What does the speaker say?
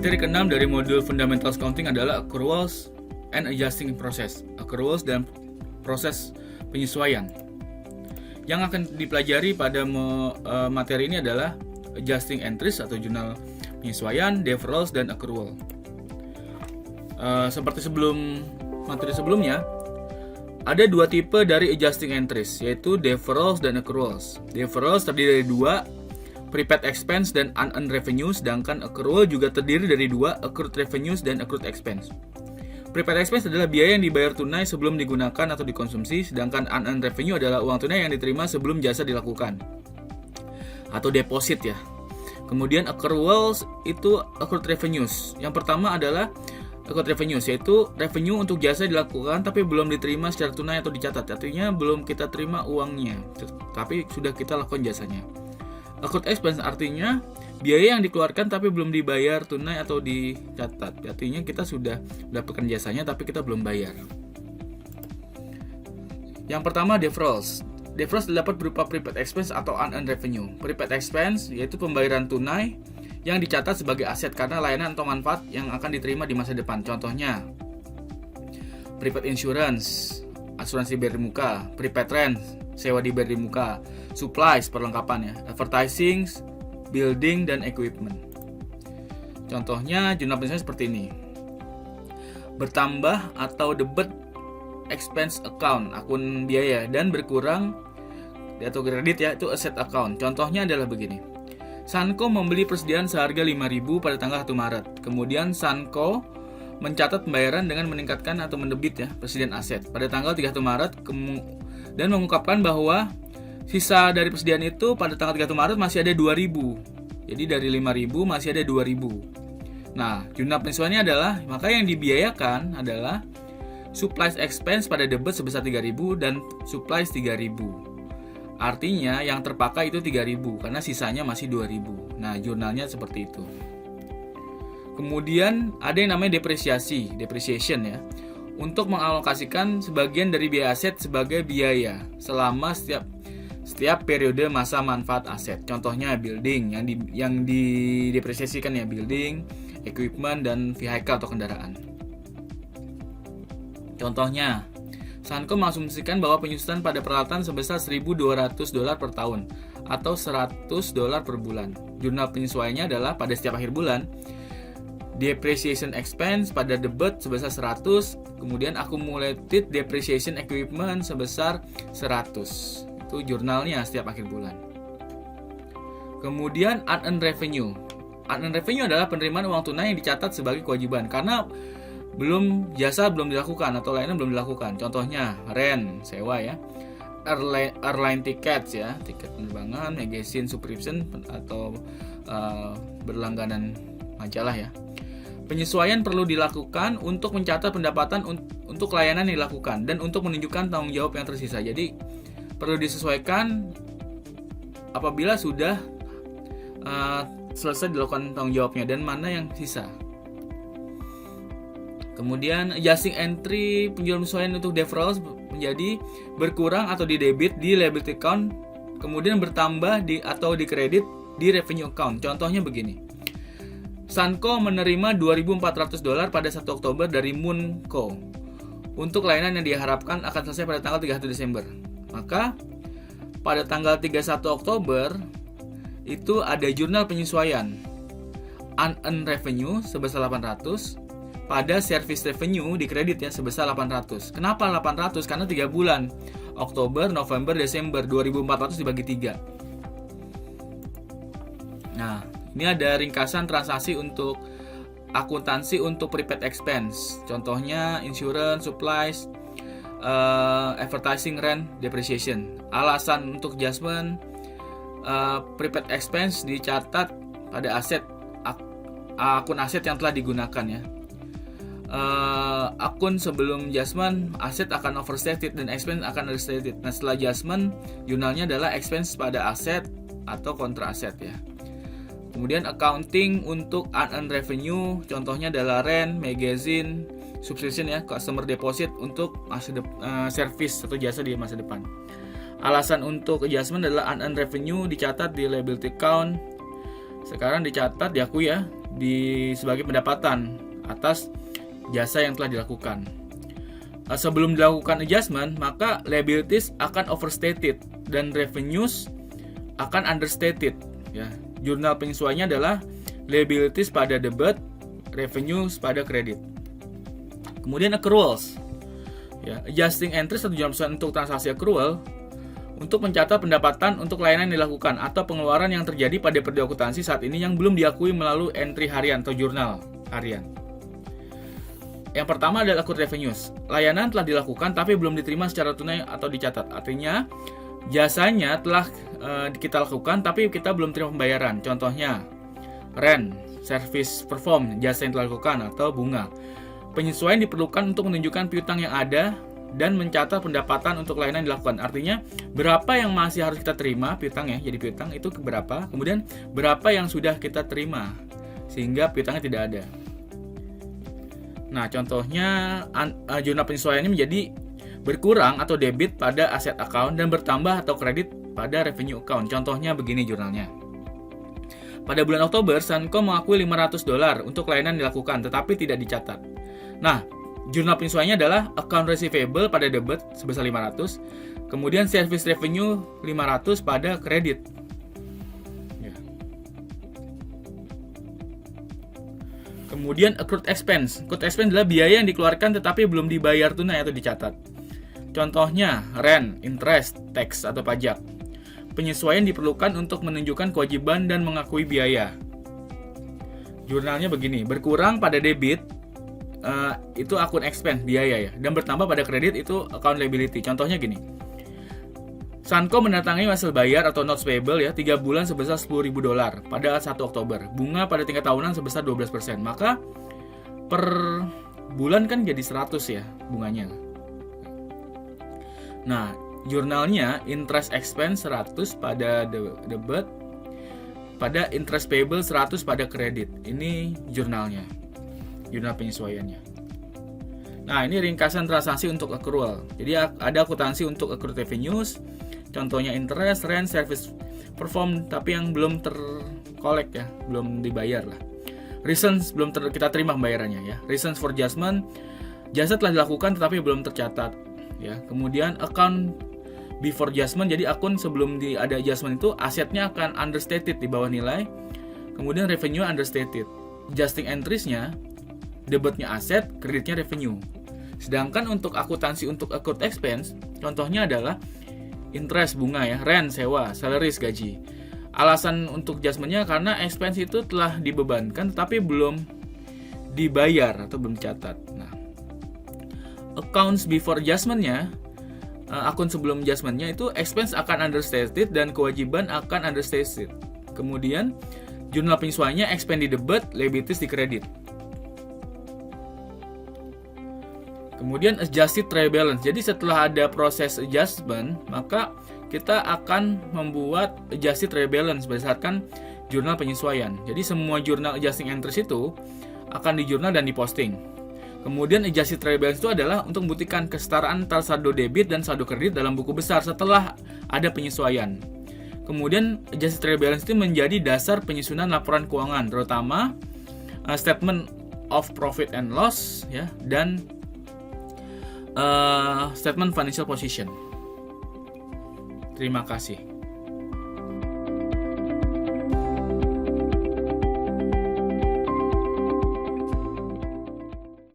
Materi ke-6 dari modul Fundamentals Accounting adalah accruals and adjusting process. Accruals dan proses penyesuaian. Yang akan dipelajari pada materi ini adalah adjusting entries atau jurnal penyesuaian, deferrals, dan accrual. Seperti materi sebelumnya, ada dua tipe dari adjusting entries, yaitu deferrals dan accruals. Deferrals terdiri dari dua, prepaid expense dan unearned revenue, sedangkan accrual juga terdiri dari dua, accrued revenues dan accrued expense. Prepaid expense adalah biaya yang dibayar tunai sebelum digunakan atau dikonsumsi, sedangkan unearned revenue adalah uang tunai yang diterima sebelum jasa dilakukan atau deposit ya. Kemudian accruals itu accrued revenues. Yang pertama adalah accrued revenues, yaitu revenue untuk jasa dilakukan tapi belum diterima secara tunai atau dicatat. Artinya belum kita terima uangnya, tapi sudah kita lakukan jasanya. Accrued expense artinya biaya yang dikeluarkan tapi belum dibayar tunai atau dicatat. Artinya kita sudah mendapatkan jasanya tapi kita belum bayar. Yang pertama deferrals. Deferrals dapat berupa prepaid expense atau unearned revenue. Prepaid expense yaitu pembayaran tunai yang dicatat sebagai aset karena layanan atau manfaat yang akan diterima di masa depan. Contohnya prepaid insurance, asuransi bayar di muka, prepaid rent, sewa dibayar di muka, supplies, perlengkapannya, advertising, building, dan equipment. Contohnya jurnal penyesuaian seperti ini. Bertambah atau debit expense account, akun biaya, dan berkurang atau kredit ya, itu asset account. Contohnya adalah begini. Sanko membeli persediaan seharga 5.000 pada tanggal 1 Maret. Kemudian Sanko mencatat pembayaran dengan meningkatkan atau mendebit ya persediaan aset pada tanggal 31 Maret dan mengungkapkan bahwa sisa dari persediaan itu pada tanggal 31 Maret masih ada 2.000. Jadi dari 5.000 masih ada 2.000. Nah, jurnal penyesuaiannya adalah, maka yang dibiayakan adalah supplies expense pada debit sebesar 3.000 dan supplies 3.000. Artinya yang terpakai itu 3.000 karena sisanya masih 2.000. Nah, jurnalnya seperti itu. Kemudian ada yang namanya depreciation ya. Untuk mengalokasikan sebagian dari biaya aset sebagai biaya selama setiap periode masa manfaat aset. Contohnya building yang didepresiasikan ya, building, equipment, dan vehicle atau kendaraan. Contohnya, Sanko mengasumsikan bahwa penyusutan pada peralatan sebesar $1.200 per tahun atau $100 per bulan. Jurnal penyesuaiannya adalah pada setiap akhir bulan, depreciation expense pada debit sebesar 100, kemudian accumulated depreciation equipment sebesar 100. Itu jurnalnya setiap akhir bulan. Kemudian unearned revenue. Unearned revenue adalah penerimaan uang tunai yang dicatat sebagai kewajiban karena jasa belum dilakukan atau layanan belum dilakukan. Contohnya rent, sewa ya, airline tickets ya, tiket penerbangan, magazine subscription atau berlangganan majalah ya. Penyesuaian perlu dilakukan untuk mencatat pendapatan untuk layanan yang dilakukan dan untuk menunjukkan tanggung jawab yang tersisa. Jadi perlu disesuaikan apabila sudah selesai dilakukan tanggung jawabnya dan mana yang sisa. Kemudian adjusting entry penjualan penyesuaian untuk deferrals menjadi berkurang atau di debit di liability account, kemudian bertambah atau di kredit di revenue account. Contohnya begini. Sanko menerima $2.400 pada 1 Oktober dari Moonco untuk layanan yang diharapkan akan selesai pada tanggal 31 Desember. Maka pada tanggal 31 Oktober itu ada jurnal penyesuaian unearned revenue sebesar 800, pada service revenue di kredit ya sebesar 800. Kenapa 800? Karena 3 bulan. Oktober, November, Desember 2.400 dibagi 3. Nah, ini ada ringkasan transaksi untuk akuntansi untuk prepaid expense. Contohnya insurance, supplies, advertising, rent, depreciation. Alasan untuk adjustment prepaid expense dicatat pada akun aset yang telah digunakan ya. Akun sebelum adjustment aset akan overstated dan expense akan understated. Nah, setelah adjustment jurnalnya adalah expense pada aset atau kontra aset ya. Kemudian accounting untuk unearned revenue, contohnya adalah rent, magazine, subscription ya, customer deposit untuk service atau jasa di masa depan. Alasan untuk adjustment adalah unearned revenue dicatat di liability account. Sekarang dicatat diakui ya sebagai pendapatan atas jasa yang telah dilakukan. Sebelum dilakukan adjustment, maka liabilities akan overstated dan revenues akan understated. Ya, jurnal penyesuaiannya adalah liabilities pada debit, revenues pada kredit. Kemudian accruals. Ya, adjusting entries atau jurnal penyesuaian untuk transaksi accrual untuk mencatat pendapatan untuk layanan yang dilakukan atau pengeluaran yang terjadi pada periode akuntansi saat ini yang belum diakui melalui entry harian atau jurnal harian. Yang pertama adalah accrued revenues. Layanan telah dilakukan tapi belum diterima secara tunai atau dicatat. Artinya jasanya telah kita lakukan tapi kita belum terima pembayaran. Contohnya rent, service perform, jasa yang telah dilakukan, atau bunga. Penyesuaian diperlukan untuk menunjukkan piutang yang ada dan mencatat pendapatan untuk layanan yang dilakukan. Artinya berapa yang masih harus kita terima piutang ya, jadi piutang itu berapa, kemudian berapa yang sudah kita terima sehingga piutangnya tidak ada. Nah, contohnya jurnal penyesuaian ini menjadi berkurang atau debit pada aset account dan bertambah atau kredit pada revenue account. Contohnya begini jurnalnya. Pada bulan Oktober, Sunco mengakui $500 untuk layanan dilakukan tetapi tidak dicatat. Nah, jurnal penyesuaiannya adalah account receivable pada debit sebesar 500, kemudian service revenue 500 pada kredit. Kemudian accrued expense. Accrued expense adalah biaya yang dikeluarkan tetapi belum dibayar tunai atau dicatat. Contohnya rent, interest, tax atau pajak. Penyesuaian diperlukan untuk menunjukkan kewajiban dan mengakui biaya. Jurnalnya begini, berkurang pada debit itu account expense, biaya ya, dan bertambah pada kredit itu account liability. Contohnya gini. Sunco mendatangi hasil bayar atau notes payable ya 3 bulan sebesar $10.000 pada 1 Oktober. Bunga pada tingkat tahunan sebesar 12%. Maka per bulan kan jadi 100 ya bunganya. Nah, jurnalnya interest expense 100 pada debit, pada interest payable 100 pada kredit. Ini jurnalnya. Jurnal penyesuaiannya. Nah, ini ringkasan transaksi untuk accrual. Jadi ada akuntansi untuk accrued revenues, contohnya interest, rent, service perform, tapi yang belum terkolek ya, belum dibayar lah. Reasons belum kita terima pembayarannya ya. Reasons for adjustment, jasa telah dilakukan tetapi belum tercatat ya. Kemudian account before adjustment, jadi akun sebelum ada adjustment itu asetnya akan understated di bawah nilai. Kemudian revenue understated. Adjusting entries-nya debitnya aset, kreditnya revenue. Sedangkan untuk akuntansi untuk accrued expense, contohnya adalah interest, bunga ya, rent, sewa, salaries, gaji. Alasan untuk adjustment-nya karena expense itu telah dibebankan tetapi belum dibayar atau belum dicatat. Nah, accounts before adjustment-nya, akun sebelum adjustment-nya itu expense akan understated dan kewajiban akan understated. Kemudian jurnal penyesuaiannya expense di debit, liabilities di kredit. Kemudian adjusted trade balance. Jadi setelah ada proses adjustment, maka kita akan membuat adjusted trade balance berdasarkan jurnal penyesuaian. Jadi semua jurnal adjusting entries itu akan dijurnal dan diposting. Kemudian adjusted trade balance itu adalah untuk membuktikan kesetaraan antara saldo debit dan saldo kredit dalam buku besar setelah ada penyesuaian. Kemudian adjusted trade balance itu menjadi dasar penyusunan laporan keuangan, terutama statement of profit and loss ya, dan statement financial position. Terima kasih.